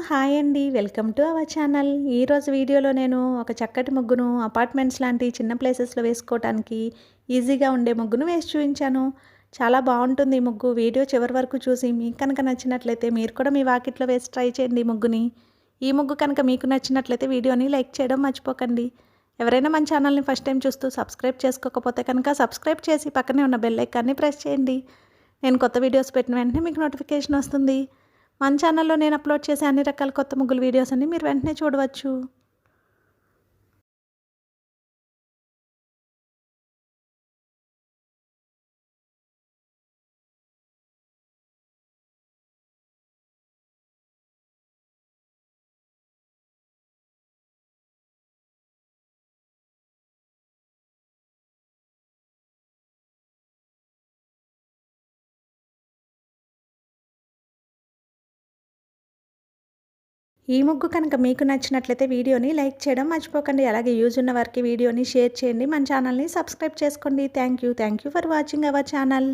Hi అండి. Welcome to our channel. ఈరోజు వీడియోలో నేను ఒక చక్కటి ముగ్గును అపార్ట్మెంట్స్ లాంటి చిన్న ప్లేసెస్‌లో వేసుకోవటానికి ఈజీగా ఉండే ముగ్గును వేసి చూయించాను. చాలా బావుంటుంది ఈ ముగ్గు. వీడియో చివరి వరకు చూసి మీకు కనుక నచ్చినట్లయితే మీరు కూడా మీ వాకిట్లో వేసి ట్రై చేయండి ఈ ముగ్గుని. ఈ ముగ్గు కనుక మీకు నచ్చినట్లయితే వీడియోని లైక్ చేయడం మర్చిపోకండి. ఎవరైనా మన ఛానల్ని ఫస్ట్ టైం చూస్తూ సబ్స్క్రైబ్ చేసుకోకపోతే కనుక సబ్స్క్రైబ్ చేసి పక్కనే ఉన్న బెల్ ఐకాన్ని ప్రెస్ చేయండి. నేను కొత్త వీడియోస్ పెట్టిన వెంటనే మీకు నోటిఫికేషన్ వస్తుంది. మన ఛానల్లో నేను అప్లోడ్ చేసే అన్ని రకాల కొత్త ముగ్గుల వీడియోస్ అన్ని మీరు వెంటనే చూడవచ్చు. ఈ ముగ్గు కనుక మీకు నచ్చినట్లయితే వీడియోని లైక్ చేయడం మర్చిపోకండి. అలాగే యూజ్ ఉన్న వారికి వీడియోని షేర్ చేయండి. మన ఛానల్ని సబ్స్క్రైబ్ చేసుకోండి. Thank you for watching our channel.